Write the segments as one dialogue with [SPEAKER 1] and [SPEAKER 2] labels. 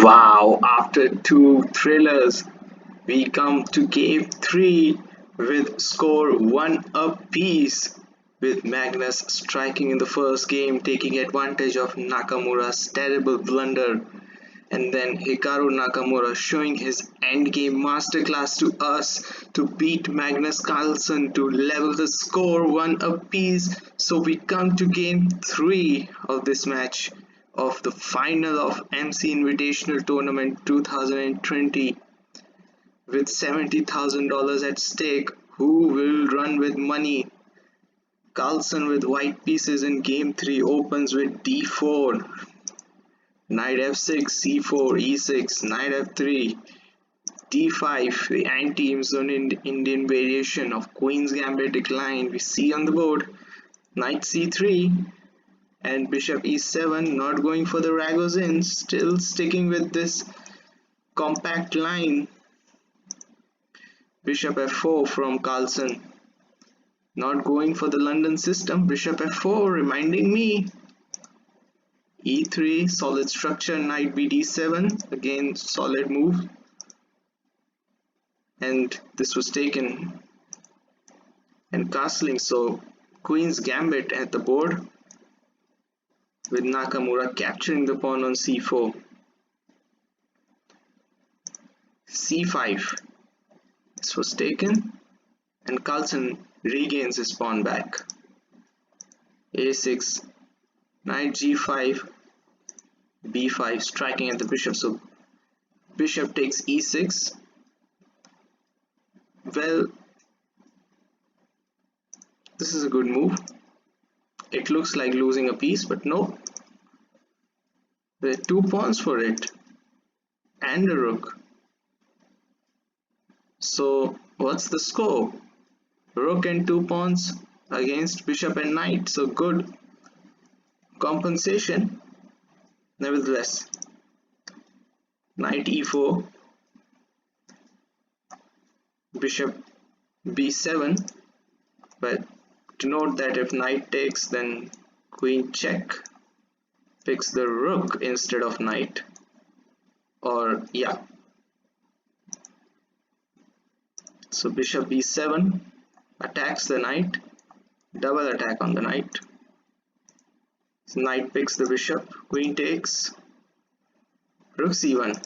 [SPEAKER 1] Wow, after two thrillers, we come to game 3 with score 1 apiece, with Magnus striking in the first game, taking advantage of Nakamura's terrible blunder, and then Hikaru Nakamura showing his endgame masterclass to us to beat Magnus Carlsen to level the score 1 apiece. So we come to game 3 of this match of the final of MC Invitational Tournament 2020 with $70,000 at stake. Who will run with money? Carlsen with white pieces in game 3 opens with d4, knight f6, c4, e6, knight f3, d5, the anti-Indian variation of Queen's Gambit decline we see on the board, knight c3, and bishop e7, not going for the Ragozin, still sticking with this compact line. Bishop f4 from Carlsen, not going for the London system. Bishop f4 reminding me. e3, solid structure. Knight bd7, again solid move, and this was taken and castling. So Queen's Gambit at the board, with Nakamura capturing the pawn on c4. c5, this was taken, and Carlsen regains his pawn back. a6, knight g5, b5, striking at the bishop. So bishop takes e6. Well, this is a good move. It looks like losing a piece, but no. There are two pawns for it and a rook. So what's the score? Rook and two pawns against bishop and knight. So good compensation. Nevertheless, knight e4, bishop b7, but to note that if knight takes, then queen check picks the rook instead of knight, or yeah. So bishop b7 attacks the knight, double attack on the knight. So knight picks the bishop, queen takes, rook c1,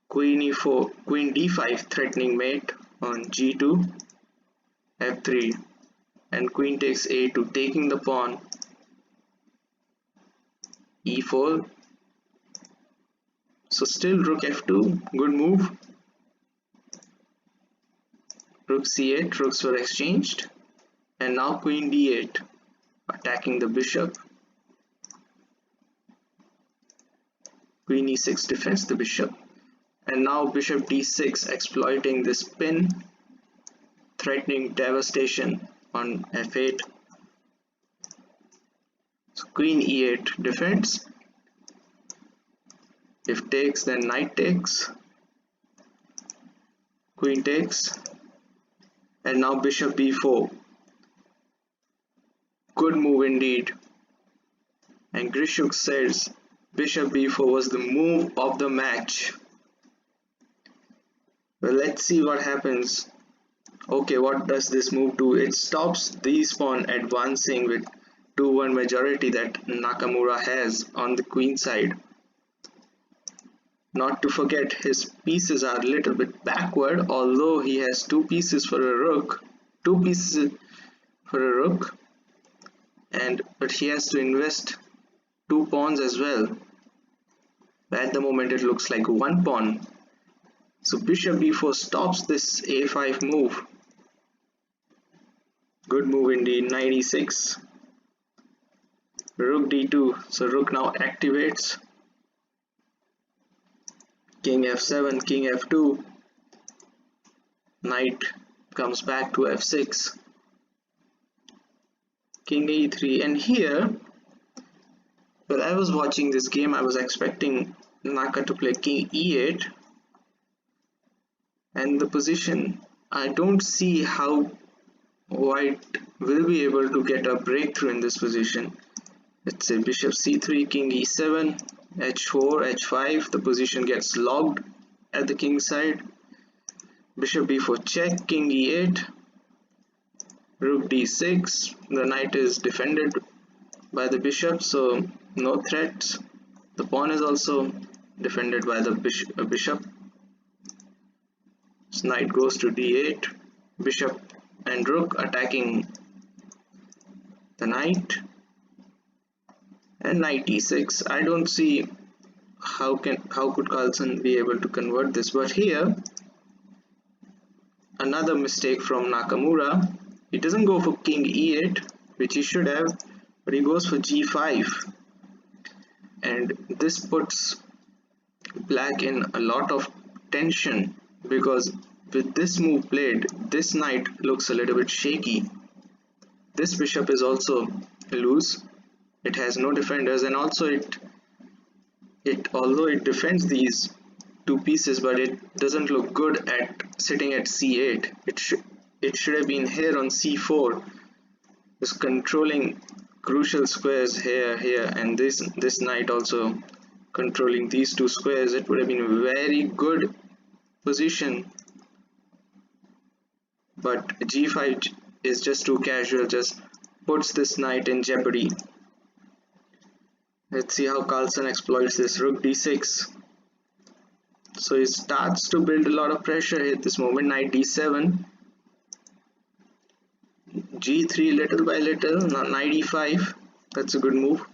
[SPEAKER 1] queen e4, queen d5, threatening mate on g2, f3, and queen takes a2, taking the pawn, e4. So still rook f2, good move. Rook c8, rooks were exchanged, and now queen d8, attacking the bishop. Queen e6 defends the bishop, and now bishop d6, exploiting this pin, threatening devastation on f8. So queen e8 defends. If takes, then knight takes, queen takes, and now bishop b4. Good move indeed. And Grishuk says bishop b4 was the move of the match. Well, let's see what happens. Okay, what does this move do? It stops these pawn advancing with 2-1 majority that Nakamura has on the queen side. Not to forget, his pieces are a little bit backward, although he has two pieces for a rook, but he has to invest two pawns as well. At the moment it looks like one pawn. So bishop b4 stops this a5 move. Good move indeed. Knight e6, rook d2, so rook now activates. King f7, king f2, knight comes back to f6, king e3, and here, when I was watching this game, I was expecting Naka to play king e8, and the position, I don't see how white will be able to get a breakthrough in this position. Let's say bishop c3, king e7, h4, h5, the position gets locked at the king side. Bishop b4 check, king e8, rook d6, the knight is defended by the bishop, so no threats. The pawn is also defended by the bishop. So knight goes to d8, bishop and rook attacking the knight, and knight e6. I don't see how could Carlsen be able to convert this, but here another mistake from Nakamura. He doesn't go for king e8, which he should have, but he goes for g5, and this puts black in a lot of tension, because with this move played, this knight looks a little bit shaky. This bishop is also loose, it has no defenders, and also it although it defends these two pieces, but it doesn't look good at sitting at c8. It should have been here on c4, just controlling crucial squares here, and this knight also controlling these two squares. It would have been a very good position, but g5 is just too casual, just puts this knight in jeopardy. Let's see how Carlsen exploits this. Rook d6. So he starts to build a lot of pressure at this moment. Knight d7, g3 little by little. Now knight e5, that's a good move.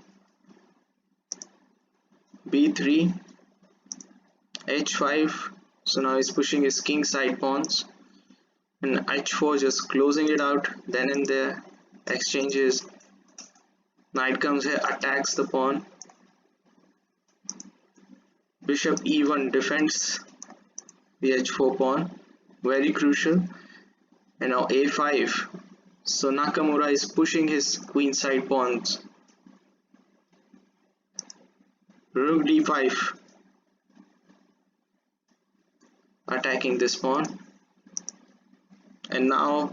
[SPEAKER 1] b3, h5, so now he's pushing his king side pawns, and h4 just closing it out then and there. Exchanges, knight comes here, attacks the pawn. Bishop e1 defends the h4 pawn, very crucial. And now a5, so Nakamura is pushing his queen side pawns. Rook d5, attacking this pawn, and now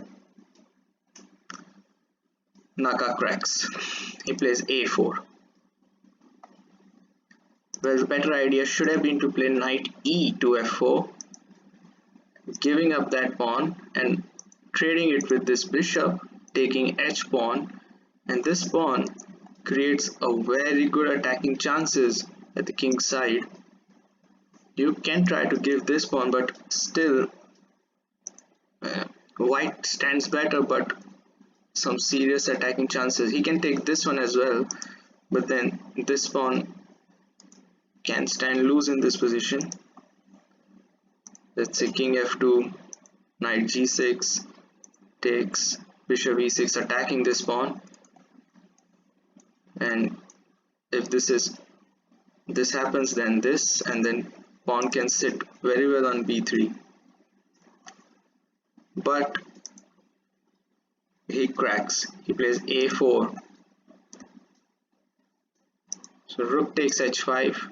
[SPEAKER 1] Naka cracks. He plays a4. Well, the better idea should have been to play knight e to f4, giving up that pawn and trading it with this bishop, taking h pawn, and this pawn creates a very good attacking chances at the king's side. You can try to give this pawn, but still white stands better, but some serious attacking chances. He can take this one as well, but then this pawn can stand loose in this position. Let's say king f2, knight g6 takes, bishop e6 attacking this pawn, and if this happens, then this, and then pawn can sit very well on b3, but he cracks. He plays a4, so rook takes h5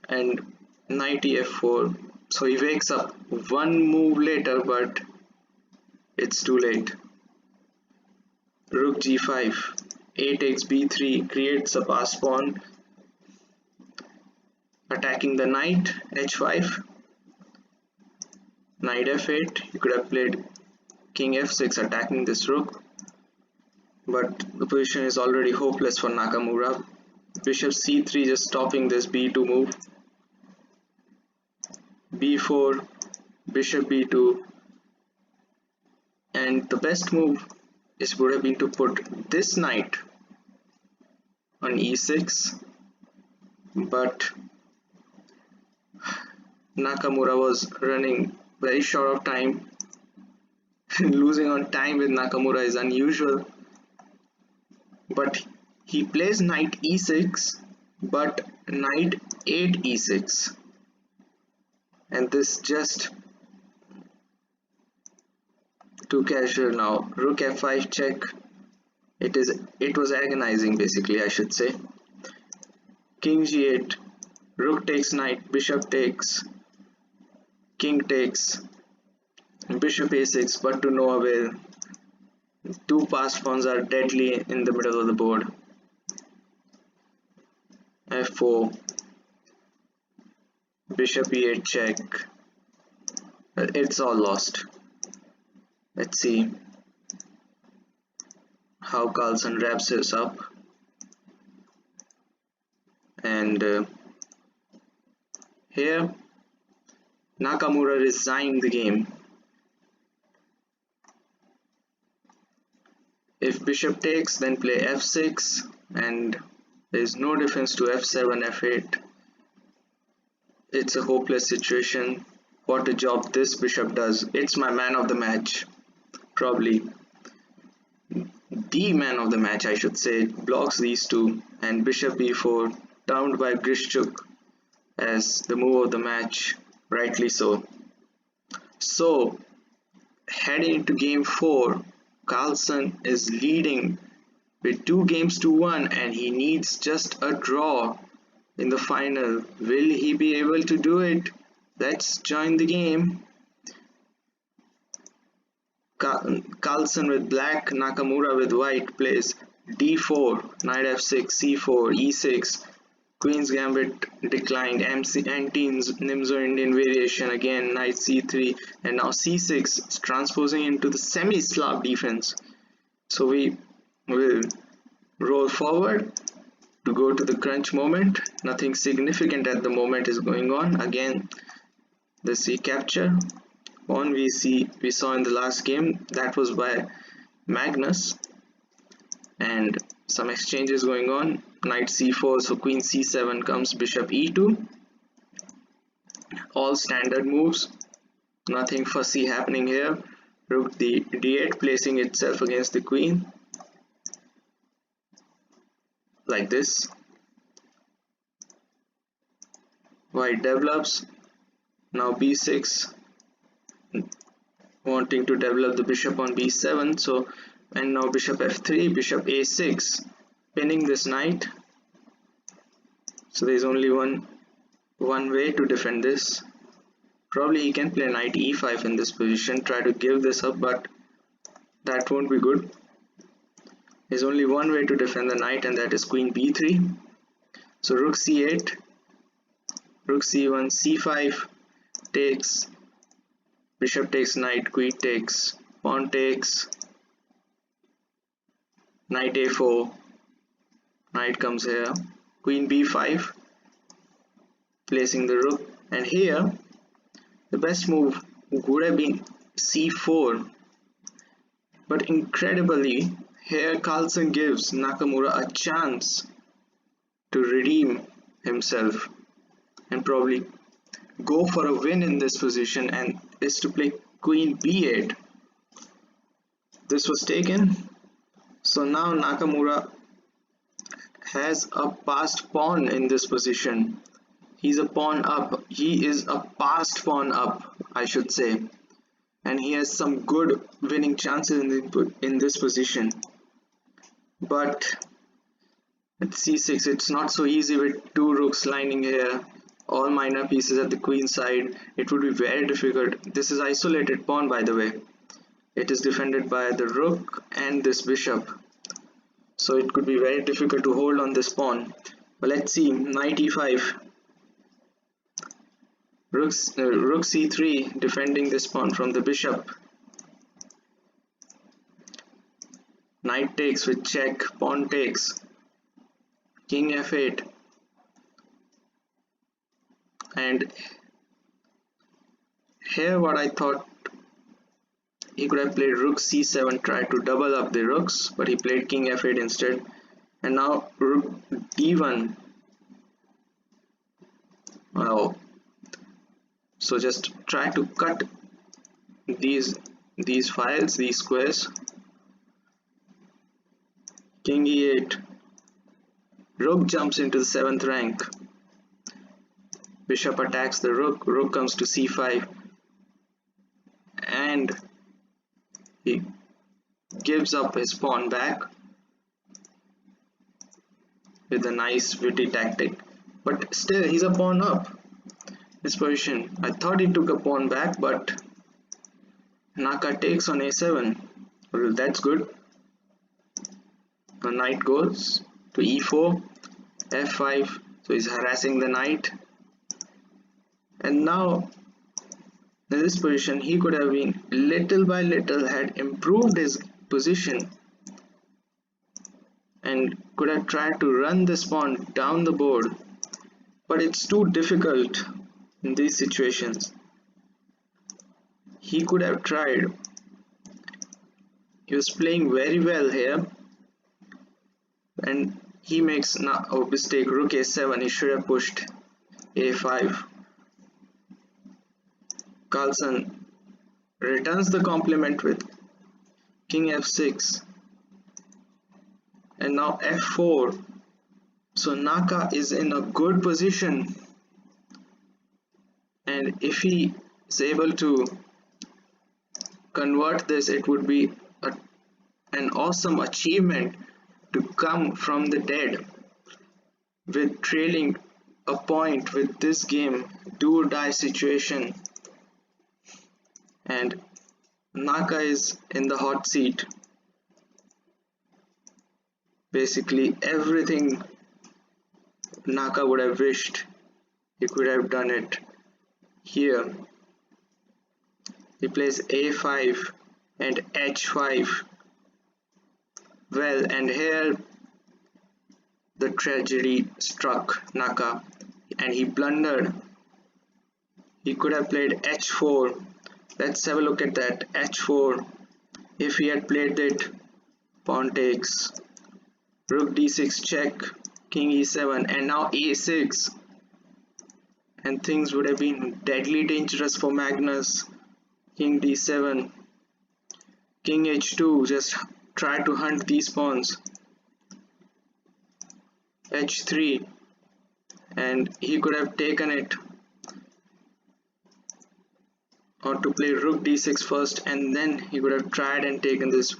[SPEAKER 1] and knight ef4. So he wakes up one move later, but it's too late. Rook g5, a takes b3, creates a pass pawn, attacking the knight, h5, knight f8. You could have played king f6 attacking this rook, but the position is already hopeless for Nakamura. Bishop c3 just stopping this b2 move. b4, bishop b2, and the best move would have been to put this knight on e6, but Nakamura was running very short of time. Losing on time with Nakamura is unusual, but he plays knight e6, but knight 8 e6, and this just too casual. Now rook f5 check. It was agonizing, basically, I should say. King g8, rook takes knight, bishop takes, king takes, bishop a6, but to no avail. Two passed pawns are deadly in the middle of the board. f4, bishop e8 check. It's all lost. Let's see how Carlsen wraps this up. And here Nakamura resigned the game. If bishop takes, then play f6, and there is no defense to f7, f8. It's a hopeless situation. What a job this bishop does. It's my man of the match. Probably the man of the match, I should say. It blocks these two, and bishop e4, termed by Grishchuk as the move of the match, rightly so. So, heading into game 4, Carlsen is leading with 2-1, and he needs just a draw in the final. Will he be able to do it? Let's join the game. Carlsen with black, Nakamura with white plays d4, knight f6, c4, e6, queen's gambit declined, anti-Nimzo Indian variation again, knight c3, and now c6, transposing into the semi-Slav defense. So we will roll forward to go to the crunch moment. Nothing significant at the moment is going on. Again, the c capture. Pawn we saw in the last game, that was by Magnus, and some exchanges going on. Knight c4, so queen c7 comes, bishop e2. All standard moves, nothing fussy happening here. Rook d8 placing itself against the queen like this. White develops, now b6, wanting to develop the bishop on b7, so, and now bishop f3, bishop a6, pinning this knight. So there's only one way to defend this. Probably he can play knight e5 in this position, try to give this up, but that won't be good. There's only one way to defend the knight, and that is queen b3. So rook c8, rook c1, c5 takes, bishop takes knight, queen takes, pawn takes, knight a4, knight comes here, queen b5, placing the rook, and here the best move would have been c4, but incredibly here Carlsen gives Nakamura a chance to redeem himself and probably go for a win in this position, and is to play queen b8. This was taken, so now Nakamura has a passed pawn in this position. He's a pawn up. He is a passed pawn up, I should say, and he has some good winning chances in this position. But at c6, it's not so easy with two rooks lining here, all minor pieces at the queen side. It would be very difficult. This is isolated pawn, by the way. It is defended by the rook and this bishop, so it could be very difficult to hold on this pawn. But let's see, knight e5, rook c3, defending this pawn from the bishop. Knight takes with check, pawn takes, king f8, and here what I thought, he could have played rook c7, tried to double up the rooks, but he played king f8 instead. And now rook d1. Wow. So just try to cut these files, these squares. King e8. Rook jumps into the 7th rank. Bishop attacks the rook. Rook comes to c5, and he gives up his pawn back with a nice witty tactic. But still, he's a pawn up. This position, I thought he took a pawn back, but Naka takes on a7. Well, that's good. The knight goes to e4, f5, So he's harassing the knight, and now in this position he could have been little by little had improved his position and could have tried to run this pawn down the board, but it's too difficult in these situations. He could have tried. He was playing very well here, and he makes a mistake. Rook a7. He should have pushed a5. Carlsen returns the compliment with king f6, and now f4. So Naka is in a good position, and if he is able to convert this, it would be an awesome achievement to come from the dead with trailing a point with this game, do or die situation. And Naka is in the hot seat. Basically everything Naka would have wished, he could have done it here. He plays a5 and h5. Well, and here the tragedy struck Naka and he blundered. He could have played h4. Let's have a look at that. h4. If he had played it, pawn takes, rook d6 check, king e7, and now a6, and things would have been deadly dangerous for Magnus. King d7, king h2, just try to hunt these pawns, h3, and he could have taken it, or to play rook d6 first, and then he could have tried and taken this,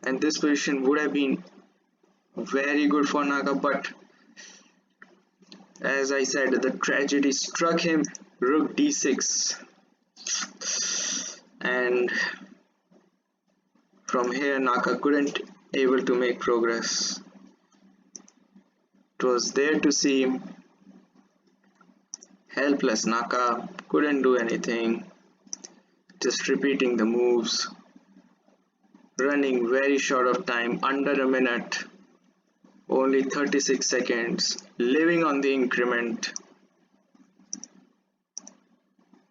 [SPEAKER 1] and this position would have been very good for Naka, but as I said, the tragedy struck him. Rook d6, and from here Naka couldn't able to make progress. It was there to see him helpless. Naka couldn't do anything, just repeating the moves, running very short of time, under a minute, only 36 seconds, living on the increment.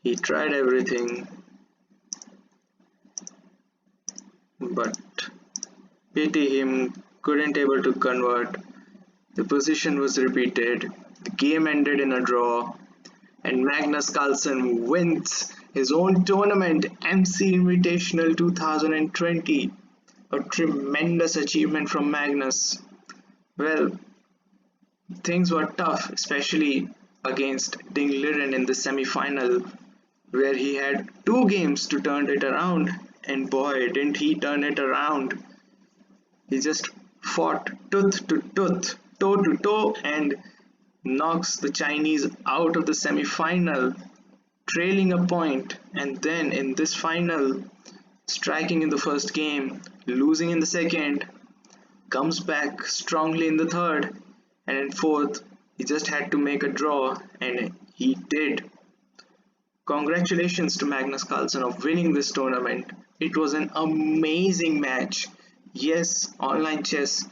[SPEAKER 1] He tried everything, but pity him, couldn't able to convert. The position was repeated, the game ended in a draw, and Magnus Carlsen wins his own tournament, MC Invitational 2020. A tremendous achievement from Magnus. Well, things were tough, especially against Ding Liren in the semi-final, where he had 2 games to turn it around, and boy, didn't he turn it around. He just fought tooth to tooth, toe to toe, and knocks the Chinese out of the semi-final, trailing a point, and then in this final, striking in the first game, losing in the second, comes back strongly in the third, and in fourth, he just had to make a draw, and he did. Congratulations to Magnus Carlsen of winning this tournament. It was an amazing match. Yes, online chess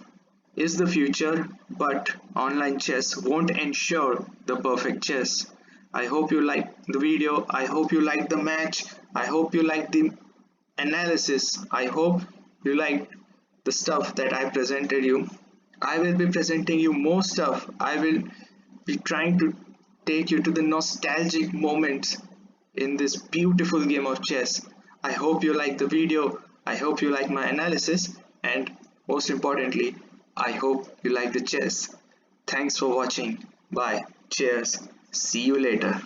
[SPEAKER 1] is the future, but online chess won't ensure the perfect chess. I hope you liked the video. I hope you liked the match. I hope you liked the analysis. I hope you liked the stuff that I presented you. I will be presenting you more stuff. I will be trying to take you to the nostalgic moments in this beautiful game of chess. I hope you like the video. I hope you like my analysis, and most importantly, I hope you like the chess. Thanks for watching. Bye. Cheers. See you later.